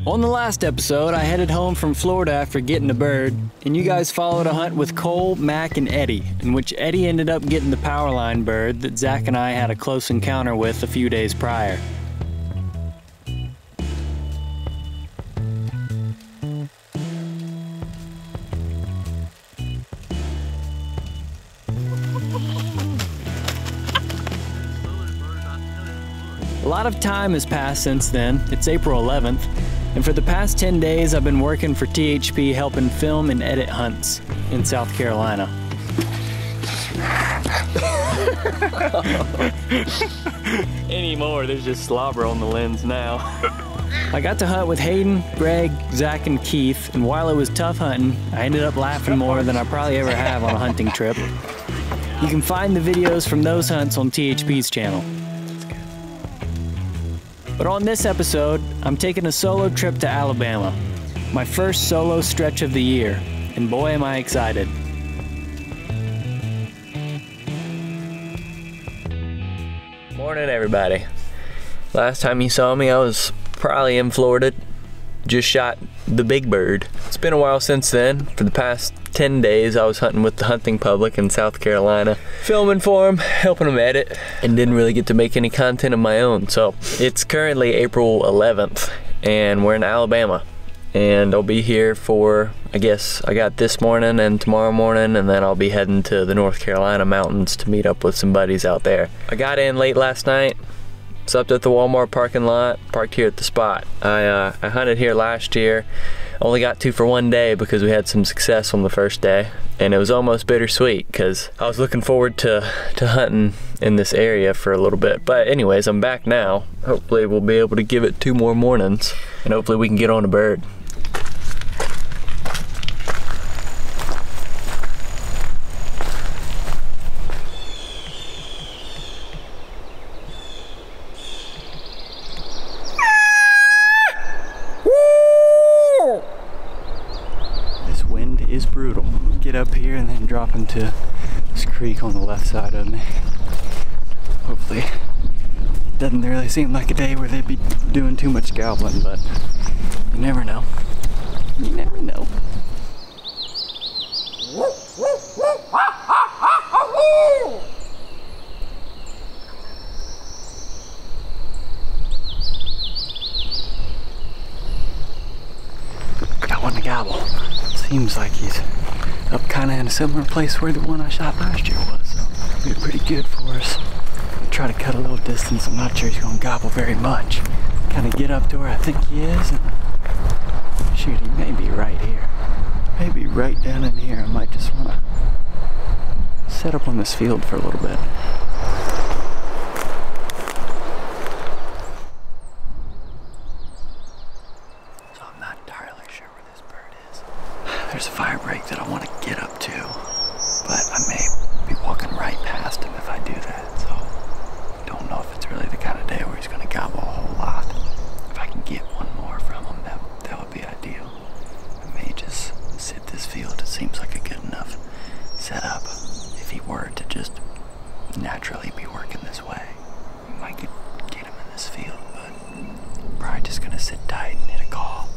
On the last episode, I headed home from Florida after getting a bird, and you guys followed a hunt with Cole, Mac, and Eddie, in which Eddie ended up getting the powerline bird that Zach and I had a close encounter with a few days prior. A lot of time has passed since then. It's April 11th. And for the past 10 days, I've been working for THP helping film and edit hunts in South Carolina. Anymore, there's just slobber on the lens now. I got to hunt with Hayden, Greg, Zach, and Keith, and while it was tough hunting, I ended up laughing more than I probably ever have on a hunting trip. You can find the videos from those hunts on THP's channel. But on this episode, I'm taking a solo trip to Alabama. My first solo stretch of the year, and boy am I excited. Morning everybody. Last time you saw me, I was probably in Florida. Just shot the big bird. It's been a while since then. For the past 10 days, I was hunting with the hunting public in South Carolina, filming for them, helping them edit, and didn't really get to make any content of my own. So it's currently April 11th, and we're in Alabama. And I'll be here for, I guess, I got this morning and tomorrow morning, and then I'll be heading to the North Carolina mountains to meet up with some buddies out there. I got in late last night. Slept at the Walmart parking lot, parked here at the spot. I hunted here last year, only got to for one day because we had some success on the first day, and it was almost bittersweet because I was looking forward to hunting in this area for a little bit. But anyways, I'm back now. Hopefully we'll be able to give it 2 more mornings, and hopefully we can get on a bird. Is brutal. Get up here and then drop into this creek on the left side of me. Hopefully it doesn't really seem like a day where they'd be doing too much gobbling, but you never know. You never know. Got one to gobble. Seems like he's up kind of in a similar place where the one I shot last year was, so it'll be pretty good for us. I'll try to cut a little distance. I'm not sure he's gonna gobble very much. Kind of get up to where I think he is, and shoot, he may be right here. Maybe right down in here. I might just want to set up on this field for a little bit. There's a fire break that I want to get up to, but I may be walking right past him if I do that, so don't know if it's really the kind of day where he's going to gobble a whole lot. If I can get one more from him, that would be ideal. I may just sit this field. It seems like a good enough setup if he were to just naturally be working this way. We might get him in this field, but probably just going to sit tight and hit a call.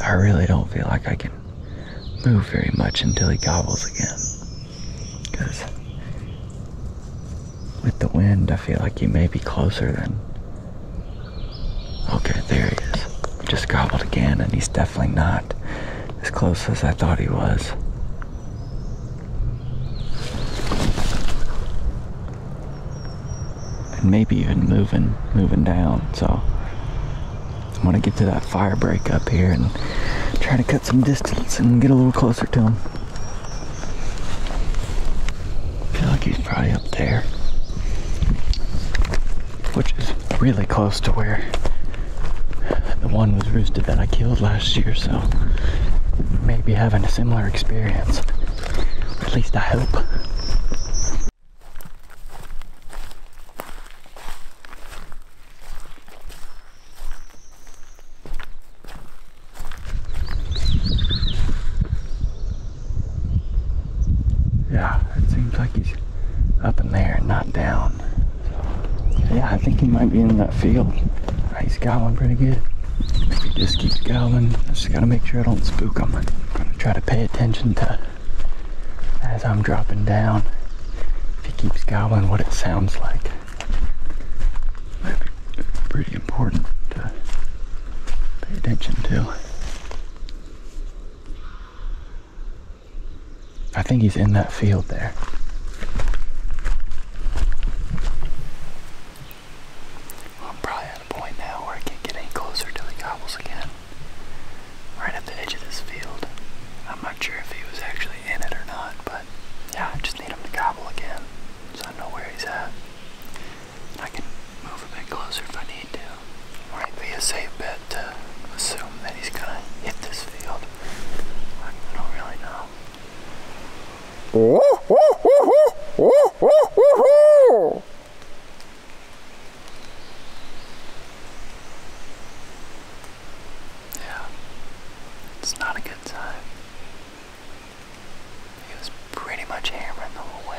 I really don't feel like I can move very much until he gobbles again, because with the wind I feel like he may be closer than... Okay, there he is. Just gobbled again, and he's definitely not as close as I thought he was. And maybe even moving down, so I'm gonna get to that fire break up here and try to cut some distance and get a little closer to him. I feel like he's probably up there, which is really close to where the one was roosted that I killed last year, so maybe having a similar experience. At least I hope. Yeah, it seems like he's up in there and not down. So, yeah, I think he might be in that field. He's gobbling pretty good. If he just keeps gobbling, I just gotta make sure I don't spook him. I'm gonna try to pay attention to, as I'm dropping down, if he keeps gobbling, what it sounds like. Might be pretty important to pay attention to. I think he's in that field there. I'm probably at a point now where I can't get any closer till he gobbles again. Right at the edge of this field. I'm not sure if he was actually in it or not, but yeah, I just need him to gobble again so I know where he's at. And I can move a bit closer if I need to. Might be a safe bet to assume that he's gonna hit this field. I don't really know. Yeah, it's not a good sign. He was pretty much hammering the whole way.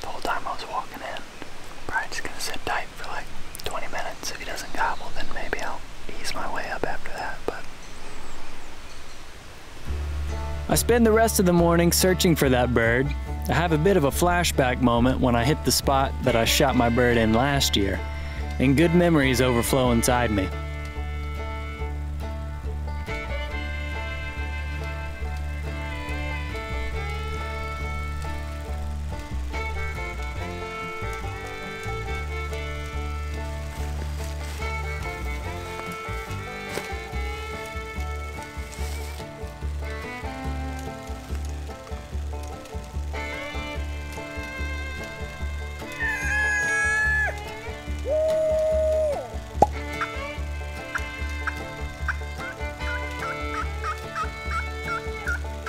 The whole time I was walking in. Probably just gonna sit tight for like 20 minutes. If he doesn't gobble, then maybe I'll ease my way up after that, but I spend the rest of the morning searching for that bird. I have a bit of a flashback moment when I hit the spot that I shot my bird in last year, and good memories overflow inside me.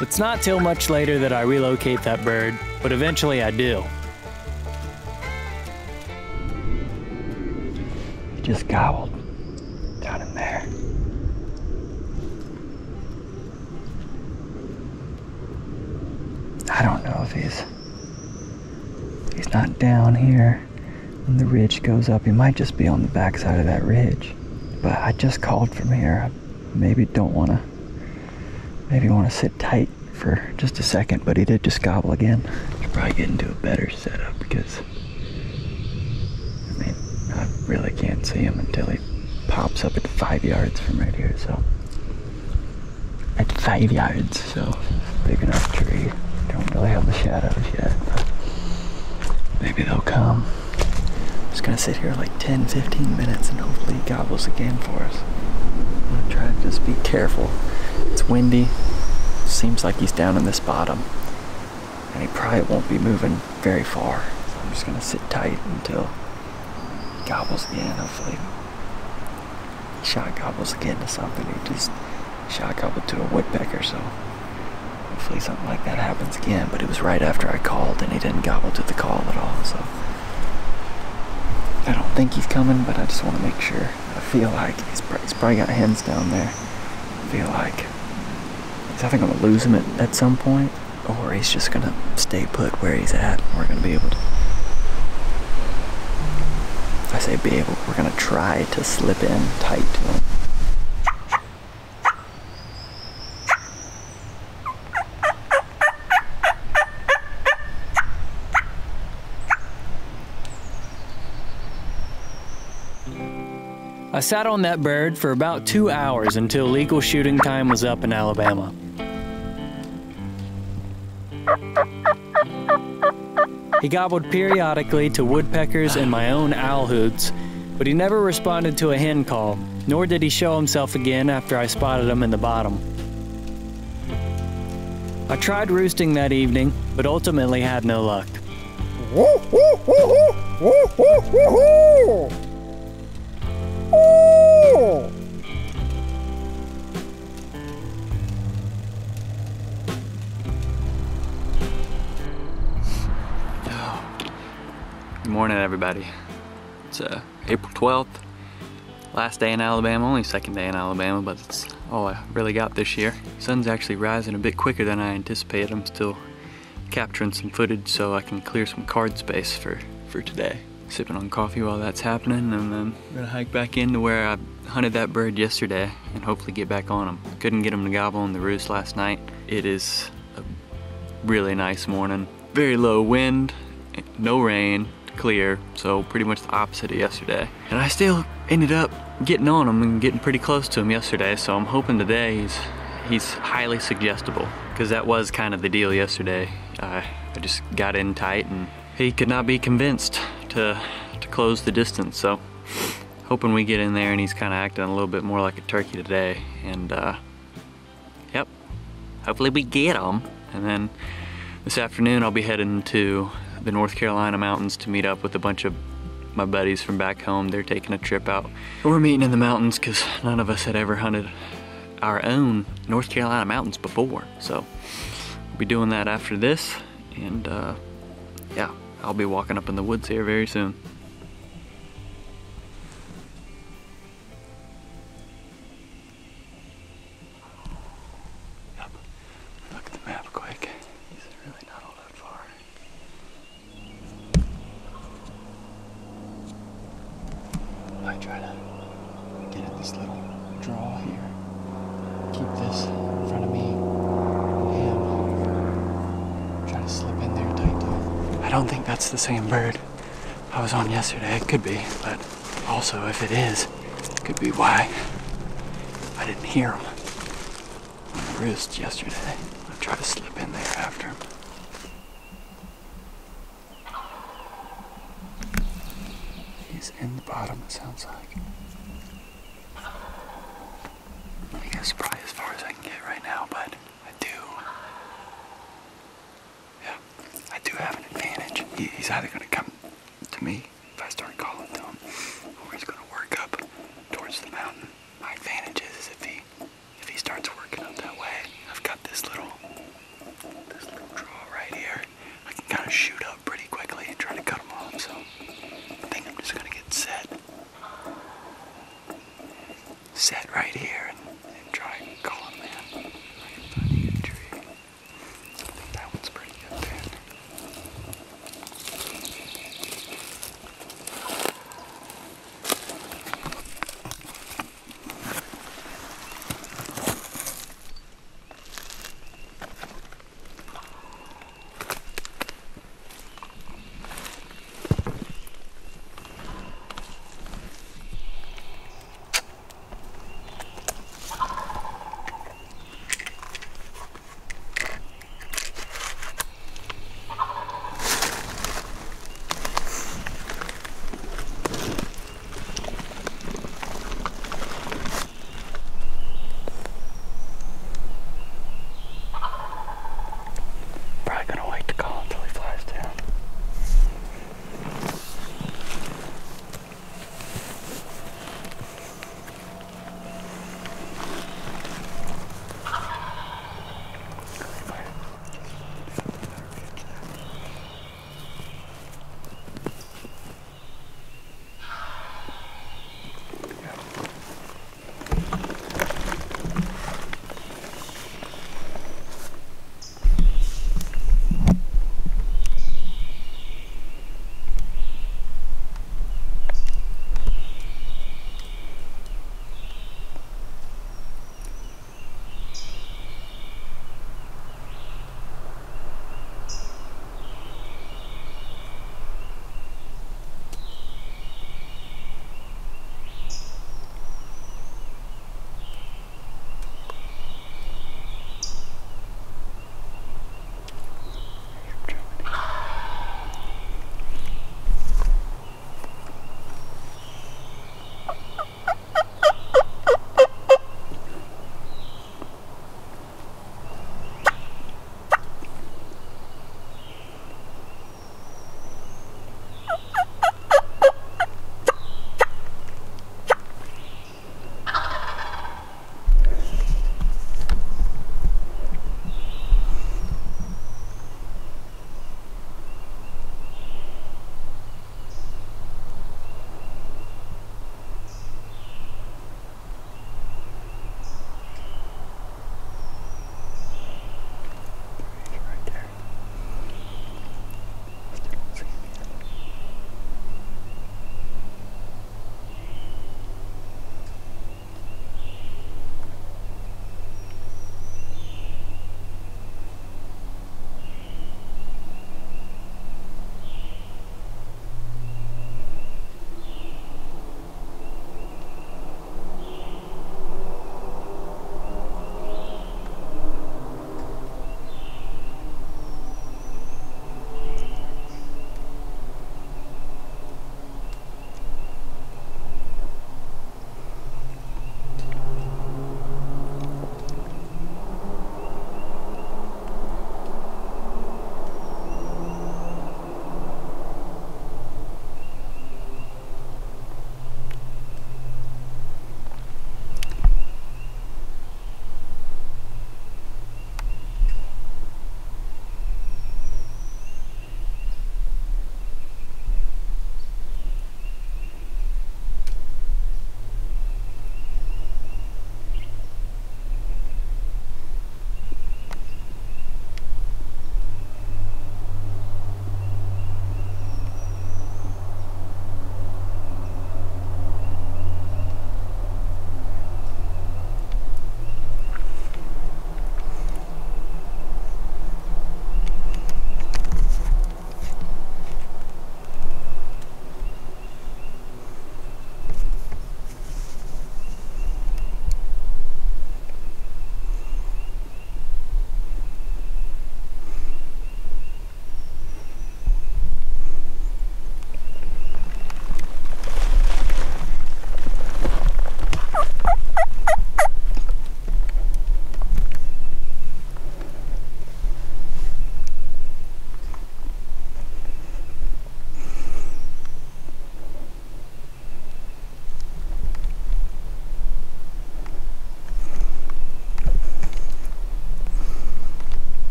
It's not till much later that I relocate that bird, but eventually I do. he just gobbled down in there. I don't know if he's not down here when the ridge goes up. He might just be on the backside of that ridge. But I just called from here. I maybe want to sit tight for just a second, but he did just gobble again. Should probably get into a better setup because, I mean, I really can't see him until he pops up at 5 yards from right here, so. At 5 yards, so big enough tree. Don't really have the shadows yet, but maybe they'll come. I'm just gonna sit here like 10-15 minutes and hopefully he gobbles again for us. I'm gonna try to just be careful. It's windy. Seems like he's down in this bottom. And he probably won't be moving very far. So I'm just gonna sit tight until he gobbles again, hopefully. He shot gobbles again to something. He just shot gobbled to a woodpecker, so hopefully something like that happens again. But it was right after I called and he didn't gobble to the call at all, so I don't think he's coming, but I just want to make sure. I feel like he's probably got hens down there. I feel like he's either going to lose him at some point, or he's just going to stay put where he's at. We're going to be able to, I say be able, we're going to try to slip in tight to him. I sat on that bird for about 2 hours until legal shooting time was up in Alabama. He gobbled periodically to woodpeckers and my own owl hoots, but he never responded to a hen call, nor did he show himself again after I spotted him in the bottom. I tried roosting that evening, but ultimately had no luck. Good morning, everybody. It's April 12th, last day in Alabama, only second day in Alabama, but it's all I really got this year. Sun's actually rising a bit quicker than I anticipated. I'm still capturing some footage so I can clear some card space for today. Sipping on coffee while that's happening, and then I'm gonna hike back into where I hunted that bird yesterday and hopefully get back on him. Couldn't get him to gobble on the roost last night. It is a really nice morning. Very low wind, no rain, clear, so pretty much the opposite of yesterday. And I still ended up getting on him and getting pretty close to him yesterday, so I'm hoping today he's highly suggestible, because that was kind of the deal yesterday. I just got in tight and he could not be convinced to close the distance, so hoping we get in there and he's kind of acting a little bit more like a turkey today, and yep, hopefully we get him. And then this afternoon I'll be heading to the North Carolina mountains to meet up with a bunch of my buddies from back home. They're taking a trip out. We're meeting in the mountains because none of us had ever hunted our own North Carolina mountains before. So we'll be doing that after this, and yeah, I'll be walking up in the woods here very soon. Yep. Look at the map quick. He's really not all that far. I try to get at this little draw here. Keep this in front of me and try to slip in there tight though. I don't think that's the same bird I was on yesterday. It could be, but also if it is, it could be why I didn't hear him on the roost yesterday. I'll try to slip in there after him. He's in the bottom, it sounds like. I guess probably as far as I can get right now, but I do have an advantage. He's either going to come to me if I start calling to him, or he's going to work up towards the mountain. My advantage is if he starts working up that way, I've got this little draw right here. I can kind of shoot up pretty quickly and try to cut him off. So I think I'm just going to get set right here and try and call him in. I can find a good tree. I think that one's pretty good then.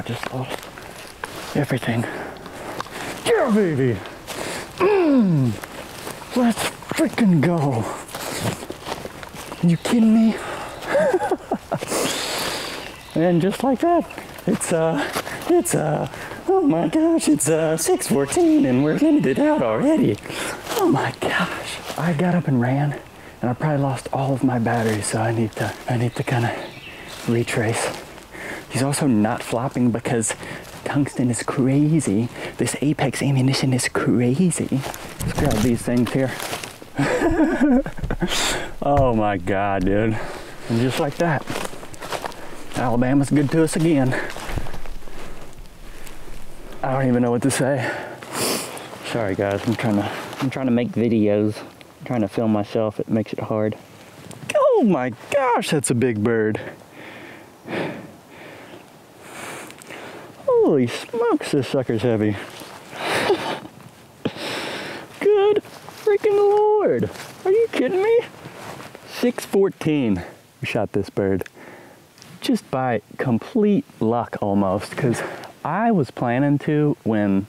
just lost everything. Yeah, baby. Let's freaking go. Are you kidding me? And just like that, it's oh my gosh, it's 6:14 and we're limited out already. Oh my gosh. I got up and ran and I probably lost all of my batteries, so I need to kind of retrace. He's also not flopping because tungsten is crazy. This Apex ammunition is crazy. Let's grab these things here. Oh my God, dude. And just like that, Alabama's good to us again. I don't even know what to say. Sorry guys, I'm trying to make videos. I'm trying to film myself, it makes it hard. Oh my gosh, that's a big bird. Holy smokes, this sucker's heavy. Good freaking Lord. Are you kidding me? 6:14 we shot this bird. Just by complete luck almost, because I was planning to when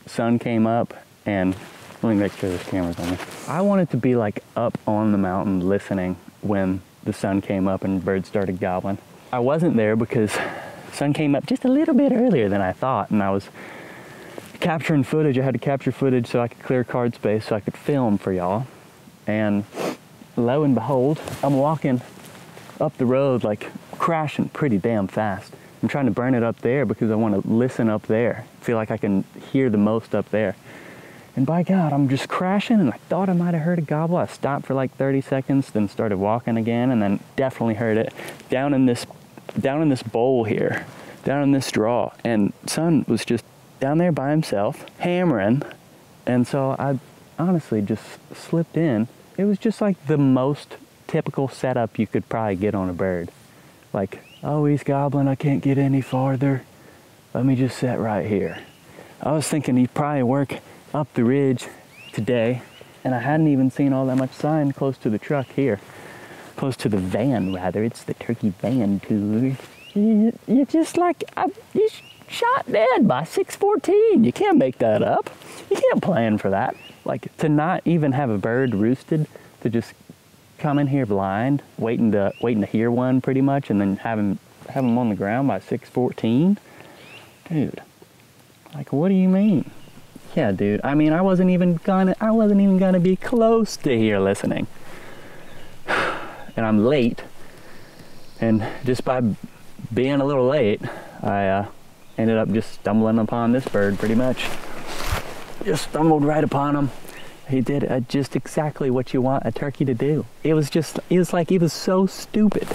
sun came up, and let me make sure this camera's on me. I wanted to be like up on the mountain listening when the sun came up and birds started gobbling. I wasn't there because sun came up just a little bit earlier than I thought, and I was capturing footage. I had to capture footage so I could clear card space so I could film for y'all. And lo and behold, I'm walking up the road like crashing pretty damn fast. I'm trying to burn it up there because I want to listen up there. I feel like I can hear the most up there. And by God, I'm just crashing, and I thought I might have heard a gobble. I stopped for like 30 seconds, then started walking again, and then definitely heard it down in this bowl here, down in this draw. And Son was just down there by himself, hammering. And so I honestly just slipped in. It was just like the most typical setup you could probably get on a bird. Like, oh, he's gobbling, I can't get any farther. Let me just sit right here. I was thinking he'd probably work up the ridge today, and I hadn't even seen all that much sign close to the truck here. Close to the van, rather. It's the turkey van tour. You're just like, you shot dead by 6:14. You can't make that up. You can't plan for that. Like, to not even have a bird roosted, to just come in here blind, waiting to hear one pretty much, and then have him on the ground by 6:14. Dude, like, what do you mean? Yeah, dude. I mean, I wasn't even gonna be close to here listening. And I'm late, and just by being a little late, I ended up just stumbling upon this bird pretty much. Just stumbled right upon him. He did just exactly what you want a turkey to do. It was like he was so stupid.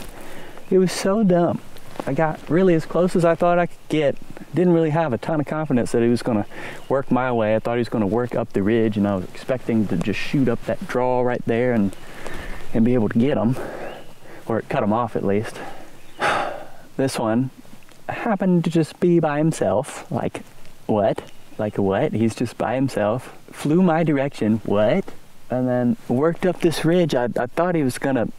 It was so dumb. I got really as close as I thought I could get. Didn't really have a ton of confidence that he was gonna work my way. I thought he was gonna work up the ridge, and I was expecting to just shoot up that draw right there and be able to get him, or cut him off at least. This one happened to just be by himself. Like, what? Like what? He's just by himself. Flew my direction. What? And then worked up this ridge. I thought he was gonna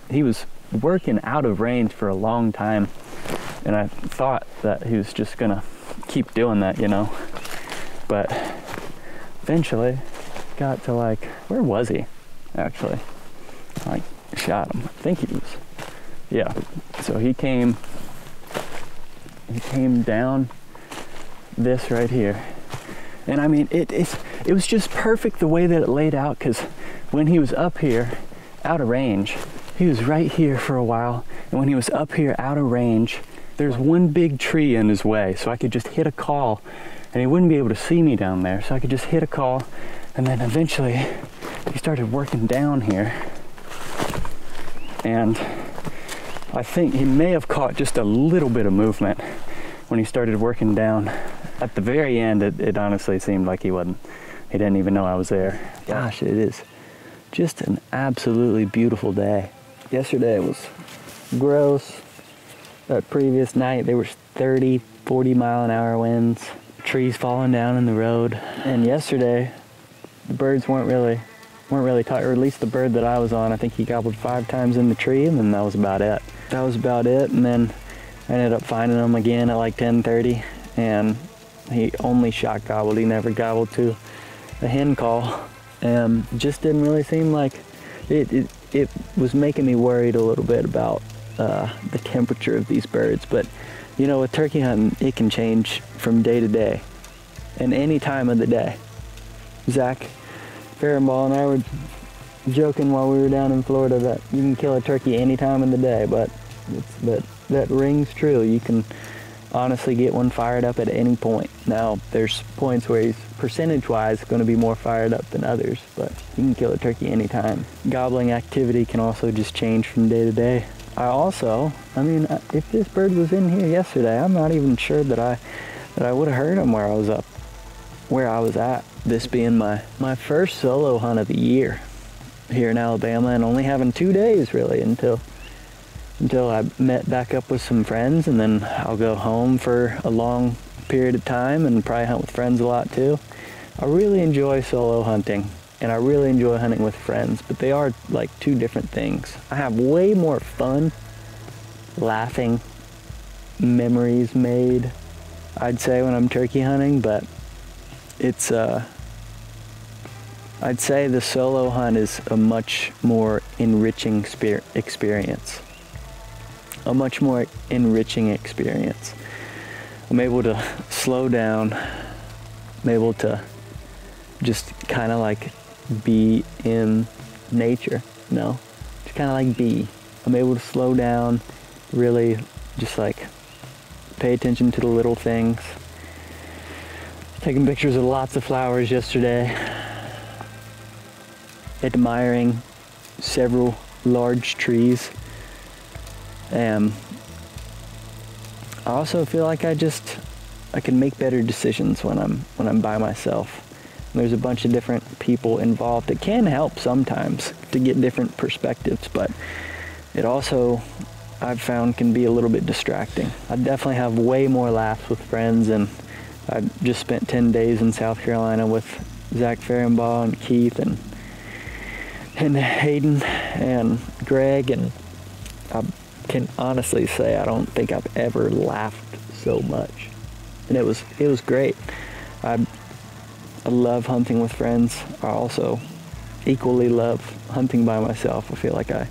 he was working out of range for a long time. And I thought that he was just gonna keep doing that, you know. But eventually got to like, where was he? Actually, I shot him. I think he was, yeah. So he came down this right here. And I mean, it was just perfect the way that it laid out, because when he was up here, out of range, he was right here for a while. And when he was up here out of range, there's one big tree in his way, so I could just hit a call, and he wouldn't be able to see me down there. So I could just hit a call, and then eventually he started working down here. And I think he may have caught just a little bit of movement when he started working down. At the very end, it honestly seemed like he didn't even know I was there. Gosh, it is just an absolutely beautiful day. Yesterday was gross. That previous night, there was 30, 40 mile an hour winds, trees falling down in the road. And yesterday, the birds weren't really tight, or at least the bird that I was on, I think he gobbled 5 times in the tree, and then that was about it. And then I ended up finding him again at like 10:30, and he only shot gobbled. He never gobbled to a hen call, and just didn't really seem like it was making me worried a little bit about the temperature of these birds. But you know, with turkey hunting, it can change from day to day and any time of the day. Zach Farrenball and I were joking while we were down in Florida that you can kill a turkey any time of the day, but that rings true. You can honestly get one fired up at any point. Now, there's points where he's percentage-wise going to be more fired up than others, but you can kill a turkey anytime. Gobbling activity can also just change from day to day. I mean, if this bird was in here yesterday, I'm not even sure that I would have heard him where I was at. This being my first solo hunt of the year here in Alabama, and only having 2 days really until I met back up with some friends, and then I'll go home for a long period of time and probably hunt with friends a lot too. I really enjoy solo hunting, and I really enjoy hunting with friends, but they are like two different things. I have way more fun, laughing, memories made, I'd say, when I'm turkey hunting, but it's I'd say the solo hunt is a much more enriching experience. A much more enriching experience. I'm able to slow down. I'm able to just kind of like be in nature, you know? Just kind of like be. I'm able to slow down, really just like pay attention to the little things. Taking pictures of lots of flowers yesterday. Admiring several large trees. I also feel like I can make better decisions when I'm by myself. There's a bunch of different people involved. It can help sometimes to get different perspectives, but it also, I've found, can be a little bit distracting. I definitely have way more laughs with friends, and I just spent 10 days in South Carolina with Zach Farrenball and Keith and Hayden and Greg, and I can honestly say I don't think I've ever laughed so much, and it was great. I love hunting with friends. I also equally love hunting by myself. I feel like I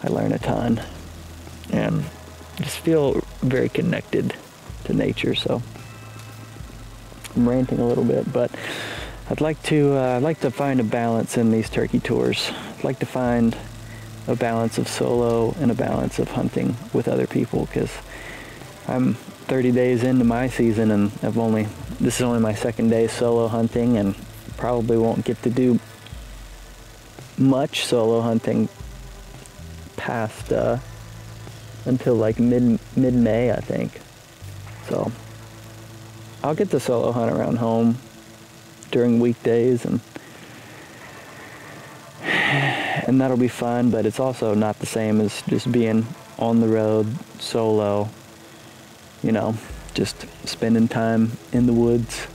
learn a ton and just feel very connected to nature. So I'm ranting a little bit, but I'd like to find a balance in these turkey tours. I'd like to find a balance of solo and a balance of hunting with other people, because I'm 30 days into my season, and this is only my second day solo hunting, and probably won't get to do much solo hunting past until like mid-May, I think. So I'll get to solo hunt around home during weekdays, and that'll be fun, but it's also not the same as just being on the road solo, you know, just spending time in the woods.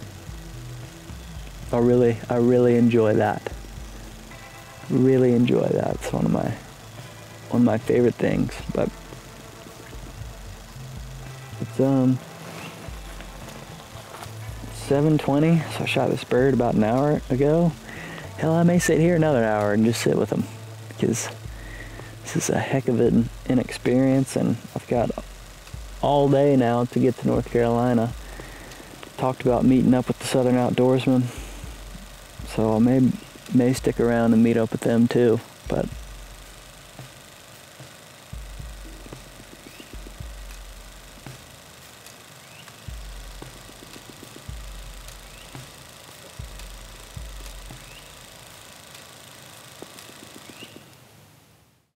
I really enjoy that. Really enjoy that. It's one of my favorite things. But it's 7:20, so I shot this bird about an hour ago. Hell, I may sit here another hour and just sit with him, because this is a heck of an experience, and I've got all day now to get to North Carolina. Talked about meeting up with the Southern Outdoorsmen, so I may stick around and meet up with them too, but